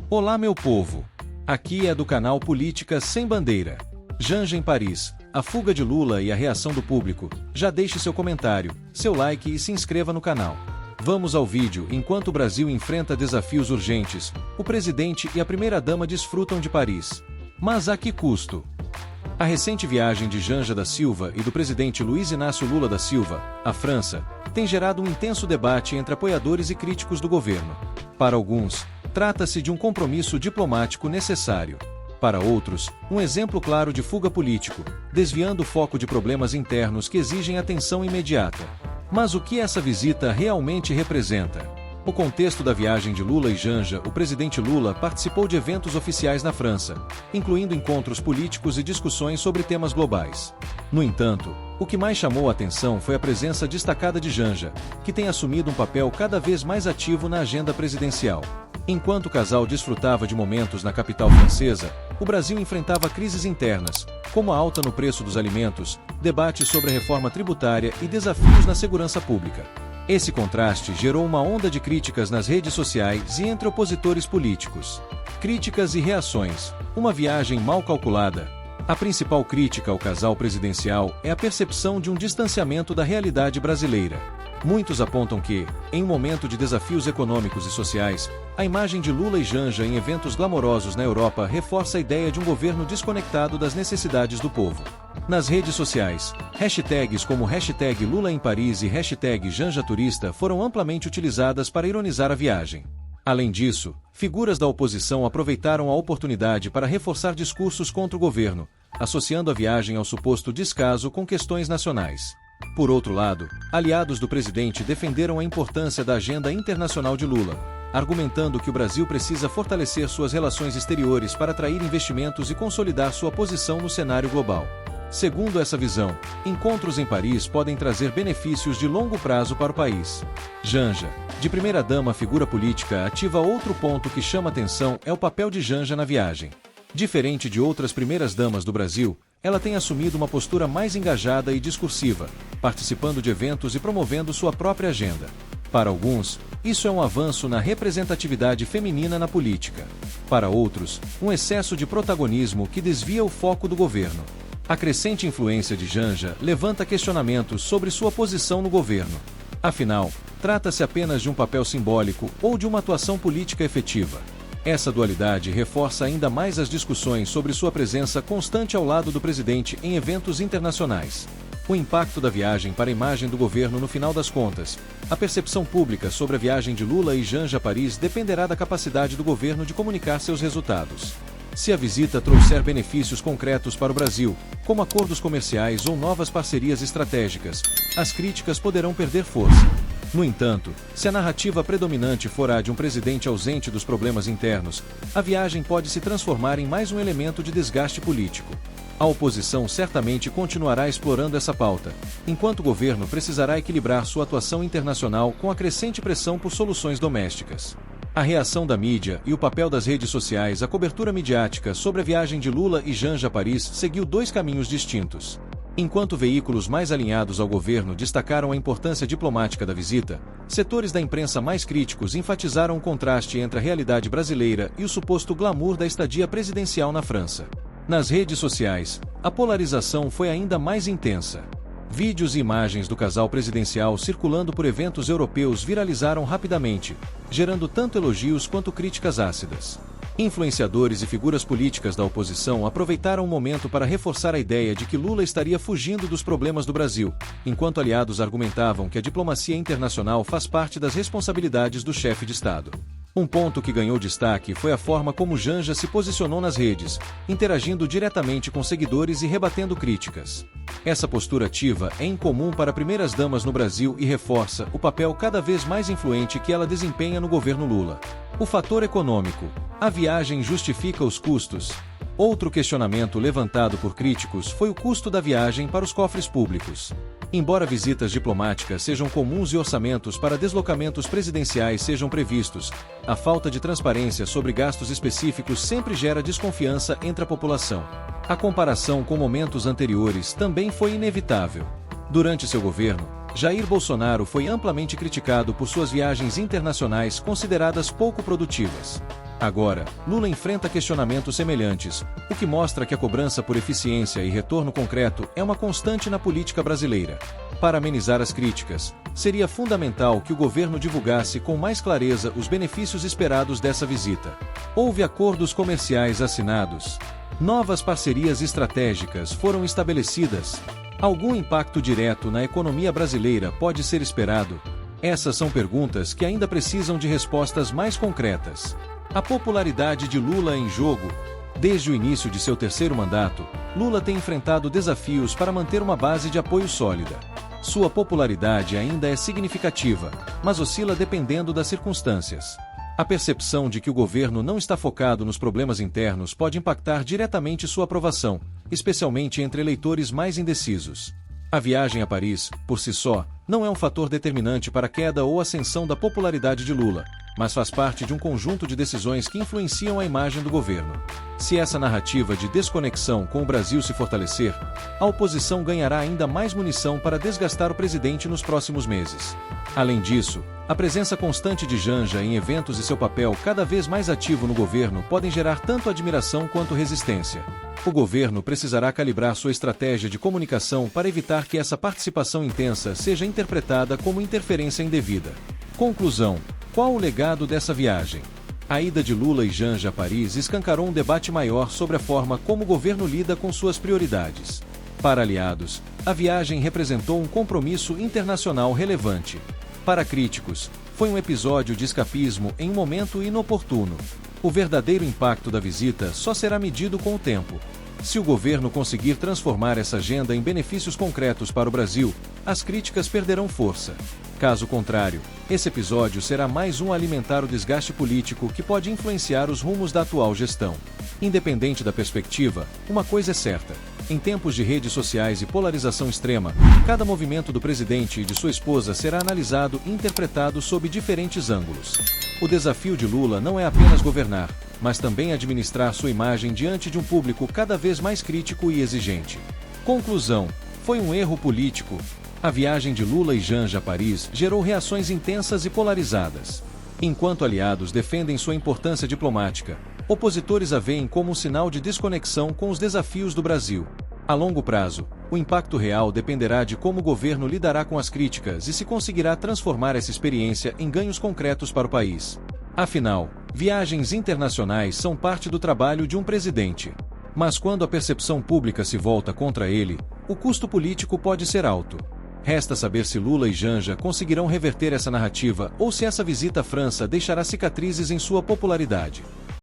Olá, meu povo! Aqui é do canal Política Sem Bandeira. Janja em Paris, a fuga de Lula e a reação do público. Já deixe seu comentário, seu like e se inscreva no canal. Vamos ao vídeo. Enquanto o Brasil enfrenta desafios urgentes, o presidente e a primeira-dama desfrutam de Paris. Mas a que custo? A recente viagem de Janja da Silva e do presidente Luiz Inácio Lula da Silva, à França, tem gerado um intenso debate entre apoiadores e críticos do governo. Para alguns, trata-se de um compromisso diplomático necessário. Para outros, um exemplo claro de fuga político, desviando o foco de problemas internos que exigem atenção imediata. Mas o que essa visita realmente representa? O contexto da viagem de Lula e Janja. O presidente Lula participou de eventos oficiais na França, incluindo encontros políticos e discussões sobre temas globais. No entanto, o que mais chamou a atenção foi a presença destacada de Janja, que tem assumido um papel cada vez mais ativo na agenda presidencial. Enquanto o casal desfrutava de momentos na capital francesa, o Brasil enfrentava crises internas, como a alta no preço dos alimentos, debates sobre a reforma tributária e desafios na segurança pública. Esse contraste gerou uma onda de críticas nas redes sociais e entre opositores políticos. Críticas e reações. Uma viagem mal calculada. A principal crítica ao casal presidencial é a percepção de um distanciamento da realidade brasileira. Muitos apontam que, em um momento de desafios econômicos e sociais, a imagem de Lula e Janja em eventos glamourosos na Europa reforça a ideia de um governo desconectado das necessidades do povo. Nas redes sociais, hashtags como hashtag Lula em Paris e hashtag Janja Turista foram amplamente utilizadas para ironizar a viagem. Além disso, figuras da oposição aproveitaram a oportunidade para reforçar discursos contra o governo, associando a viagem ao suposto descaso com questões nacionais. Por outro lado, aliados do presidente defenderam a importância da agenda internacional de Lula, argumentando que o Brasil precisa fortalecer suas relações exteriores para atrair investimentos e consolidar sua posição no cenário global. Segundo essa visão, encontros em Paris podem trazer benefícios de longo prazo para o país. Janja, de primeira-dama figura política ativa. Outro ponto que chama atenção é o papel de Janja na viagem. Diferente de outras primeiras-damas do Brasil, ela tem assumido uma postura mais engajada e discursiva, participando de eventos e promovendo sua própria agenda. Para alguns, isso é um avanço na representatividade feminina na política. Para outros, um excesso de protagonismo que desvia o foco do governo. A crescente influência de Janja levanta questionamentos sobre sua posição no governo. Afinal, trata-se apenas de um papel simbólico ou de uma atuação política efetiva? Essa dualidade reforça ainda mais as discussões sobre sua presença constante ao lado do presidente em eventos internacionais. O impacto da viagem para a imagem do governo. No final das contas, a percepção pública sobre a viagem de Lula e Janja a Paris dependerá da capacidade do governo de comunicar seus resultados. Se a visita trouxer benefícios concretos para o Brasil, como acordos comerciais ou novas parcerias estratégicas, as críticas poderão perder força. No entanto, se a narrativa predominante for a de um presidente ausente dos problemas internos, a viagem pode se transformar em mais um elemento de desgaste político. A oposição certamente continuará explorando essa pauta, enquanto o governo precisará equilibrar sua atuação internacional com a crescente pressão por soluções domésticas. A reação da mídia e o papel das redes sociais. A cobertura midiática sobre a viagem de Lula e Janja a Paris seguiu dois caminhos distintos. Enquanto veículos mais alinhados ao governo destacaram a importância diplomática da visita, setores da imprensa mais críticos enfatizaram o contraste entre a realidade brasileira e o suposto glamour da estadia presidencial na França. Nas redes sociais, a polarização foi ainda mais intensa. Vídeos e imagens do casal presidencial circulando por eventos europeus viralizaram rapidamente, gerando tanto elogios quanto críticas ácidas. Influenciadores e figuras políticas da oposição aproveitaram o momento para reforçar a ideia de que Lula estaria fugindo dos problemas do Brasil, enquanto aliados argumentavam que a diplomacia internacional faz parte das responsabilidades do chefe de Estado. Um ponto que ganhou destaque foi a forma como Janja se posicionou nas redes, interagindo diretamente com seguidores e rebatendo críticas. Essa postura ativa é incomum para primeiras-damas no Brasil e reforça o papel cada vez mais influente que ela desempenha no governo Lula. O fator econômico. A viagem justifica os custos? Outro questionamento levantado por críticos foi o custo da viagem para os cofres públicos. Embora visitas diplomáticas sejam comuns e orçamentos para deslocamentos presidenciais sejam previstos, a falta de transparência sobre gastos específicos sempre gera desconfiança entre a população. A comparação com momentos anteriores também foi inevitável. Durante seu governo, Jair Bolsonaro foi amplamente criticado por suas viagens internacionais consideradas pouco produtivas. Agora, Lula enfrenta questionamentos semelhantes, o que mostra que a cobrança por eficiência e retorno concreto é uma constante na política brasileira. Para amenizar as críticas, seria fundamental que o governo divulgasse com mais clareza os benefícios esperados dessa visita. Houve acordos comerciais assinados. Novas parcerias estratégicas foram estabelecidas. Algum impacto direto na economia brasileira pode ser esperado? Essas são perguntas que ainda precisam de respostas mais concretas. A popularidade de Lula em jogo. Desde o início de seu terceiro mandato, Lula tem enfrentado desafios para manter uma base de apoio sólida. Sua popularidade ainda é significativa, mas oscila dependendo das circunstâncias. A percepção de que o governo não está focado nos problemas internos pode impactar diretamente sua aprovação, especialmente entre eleitores mais indecisos. A viagem a Paris, por si só, não é um fator determinante para a queda ou ascensão da popularidade de Lula, mas faz parte de um conjunto de decisões que influenciam a imagem do governo. Se essa narrativa de desconexão com o Brasil se fortalecer, a oposição ganhará ainda mais munição para desgastar o presidente nos próximos meses. Além disso, a presença constante de Janja em eventos e seu papel cada vez mais ativo no governo podem gerar tanto admiração quanto resistência. O governo precisará calibrar sua estratégia de comunicação para evitar que essa participação intensa seja interpretada como interferência indevida. Conclusão: qual o legado dessa viagem? A ida de Lula e Janja a Paris escancarou um debate maior sobre a forma como o governo lida com suas prioridades. Para aliados, a viagem representou um compromisso internacional relevante. Para críticos, foi um episódio de escapismo em um momento inoportuno. O verdadeiro impacto da visita só será medido com o tempo. Se o governo conseguir transformar essa agenda em benefícios concretos para o Brasil, as críticas perderão força. Caso contrário, esse episódio será mais um a alimentar o desgaste político que pode influenciar os rumos da atual gestão. Independente da perspectiva, uma coisa é certa: em tempos de redes sociais e polarização extrema, cada movimento do presidente e de sua esposa será analisado e interpretado sob diferentes ângulos. O desafio de Lula não é apenas governar, mas também administrar sua imagem diante de um público cada vez mais crítico e exigente. Conclusão: foi um erro político. A viagem de Lula e Janja a Paris gerou reações intensas e polarizadas. Enquanto aliados defendem sua importância diplomática, opositores a veem como um sinal de desconexão com os desafios do Brasil. A longo prazo, o impacto real dependerá de como o governo lidará com as críticas e se conseguirá transformar essa experiência em ganhos concretos para o país. Afinal, viagens internacionais são parte do trabalho de um presidente. Mas quando a percepção pública se volta contra ele, o custo político pode ser alto. Resta saber se Lula e Janja conseguirão reverter essa narrativa ou se essa visita à França deixará cicatrizes em sua popularidade.